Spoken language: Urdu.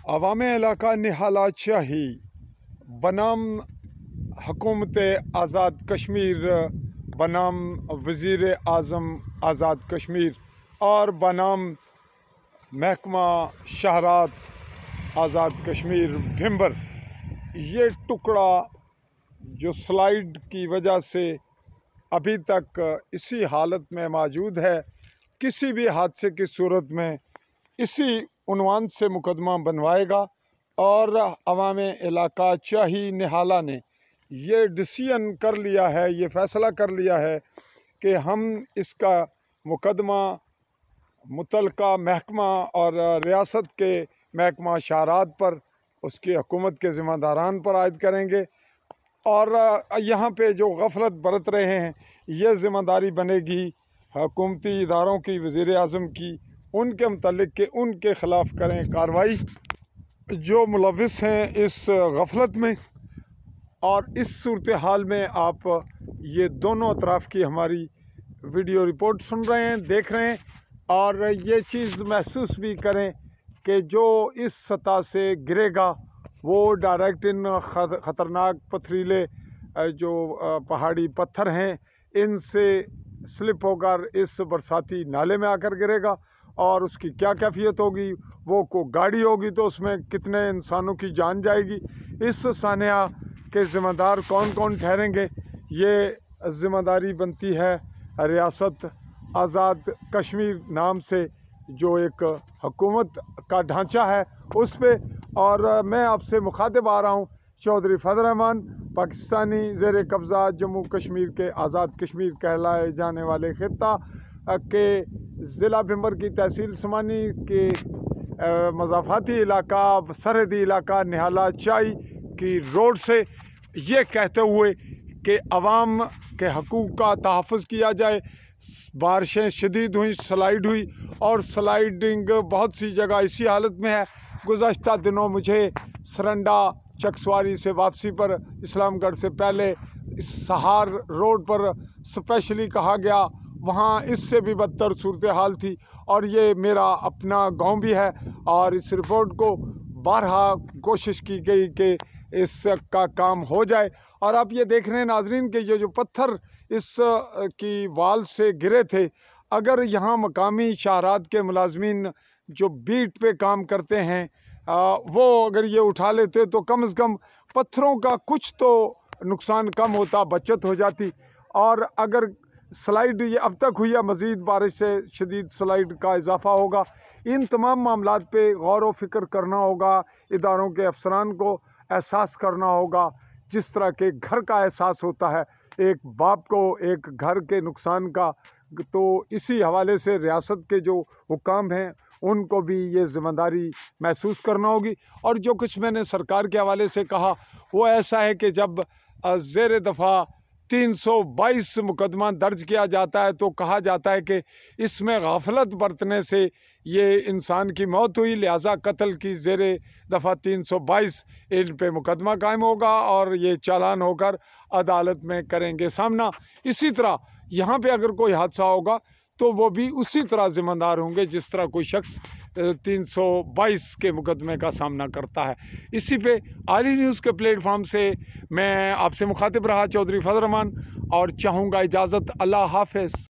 عوام علاقہ نہالہ شاہی بنام حکومت آزاد کشمیر بنام وزیر اعظم آزاد کشمیر اور بنام محکمہ شہرات آزاد کشمیر بھمبر، یہ ٹکڑا جو سلائیڈ کی وجہ سے ابھی تک اسی حالت میں موجود ہے، کسی بھی حادثے کی صورت میں اسی عنوان سے مقدمہ بنوائے گا۔ اور عوام علاقہ شاہی نہالہ نے یہ ڈیسیژن کر لیا ہے، یہ فیصلہ کر لیا ہے کہ ہم اس کا مقدمہ متعلقہ محکمہ اور ریاست کے محکمہ شہرات پر، اس کی حکومت کے ذمہ داران پر عائد کریں گے، اور یہاں پہ جو غفلت برت رہے ہیں یہ ذمہ داری بنے گی حکومتی اداروں کی، وزیر اعظم کی، ان کے متعلق کہ ان کے خلاف کریں کارروائی جو ملوث ہیں اس غفلت میں۔ اور اس صورتحال میں آپ یہ دونوں اطراف کی ہماری ویڈیو رپورٹ سن رہے ہیں، دیکھ رہے ہیں، اور یہ چیز محسوس بھی کریں کہ جو اس سطح سے گرے گا وہ ڈائریکٹ ان خطرناک پتھریلے جو پہاڑی پتھر ہیں ان سے سلپ ہو کر اس برساتی نالے میں آ کر گرے گا، اور اس کی کیا کیفیت ہوگی، وہ کو گاڑی ہوگی تو اس میں کتنے انسانوں کی جان جائے گی، اس سانحہ کے ذمہ دار کون کون ٹھہریں گے، یہ ذمہ داری بنتی ہے ریاست آزاد کشمیر نام سے جو ایک حکومت کا ڈھانچہ ہے اس پہ۔ اور میں آپ سے مخاطب آ رہا ہوں چودھری فضل الرحمان، پاکستانی زیر قبضہ جموں کشمیر کے آزاد کشمیر کہلائے جانے والے خطہ کے ضلع بھمبر کی تحصیل سمانی کے مضافاتی علاقہ، سرحدی علاقہ نہالہ شاہی کی روڈ سے، یہ کہتے ہوئے کہ عوام کے حقوق کا تحفظ کیا جائے۔ بارشیں شدید ہوئیں، سلائیڈ ہوئی، اور سلائیڈنگ بہت سی جگہ اسی حالت میں ہے۔ گزشتہ دنوں مجھے سرنڈا چکسواری سے واپسی پر اسلام گڑھ سے پہلے سہار روڈ پر اسپیشلی کہا گیا، وہاں اس سے بھی بدتر صورتحال تھی، اور یہ میرا اپنا گاؤں بھی ہے، اور اس رپورٹ کو بارہا کوشش کی گئی کہ اس کا کام ہو جائے۔ اور آپ یہ دیکھ رہے ہیں ناظرین کہ یہ جو پتھر اس کی وال سے گرے تھے، اگر یہاں مقامی شہرات کے ملازمین جو بیٹ پہ کام کرتے ہیں وہ اگر یہ اٹھا لیتے تو کم از کم پتھروں کا کچھ تو نقصان کم ہوتا، بچت ہو جاتی۔ اور اگر سلائیڈ یہ اب تک ہوئی ہے، مزید بارش سے شدید سلائیڈ کا اضافہ ہوگا۔ ان تمام معاملات پہ غور و فکر کرنا ہوگا، اداروں کے افسران کو احساس کرنا ہوگا، جس طرح کے گھر کا احساس ہوتا ہے ایک باپ کو ایک گھر کے نقصان کا، تو اسی حوالے سے ریاست کے جو حکام ہیں ان کو بھی یہ ذمہ داری محسوس کرنا ہوگی۔ اور جو کچھ میں نے سرکار کے حوالے سے کہا وہ ایسا ہے کہ جب زیر دفعہ 322 مقدمہ درج کیا جاتا ہے تو کہا جاتا ہے کہ اس میں غفلت برتنے سے یہ انسان کی موت ہوئی، لہٰذا قتل کی زیر دفعہ 322 ان پہ مقدمہ قائم ہوگا اور یہ چالان ہو کر عدالت میں کریں گے سامنا۔ اسی طرح یہاں پہ اگر کوئی حادثہ ہوگا تو وہ بھی اسی طرح ذمہ دار ہوں گے جس طرح کوئی شخص 322 کے مقدمے کا سامنا کرتا ہے۔ اسی پہ عالی نیوز کے پلیٹ فارم سے میں آپ سے مخاطب رہا چودھری فضل الرحمان، اور چاہوں گا اجازت۔ اللہ حافظ۔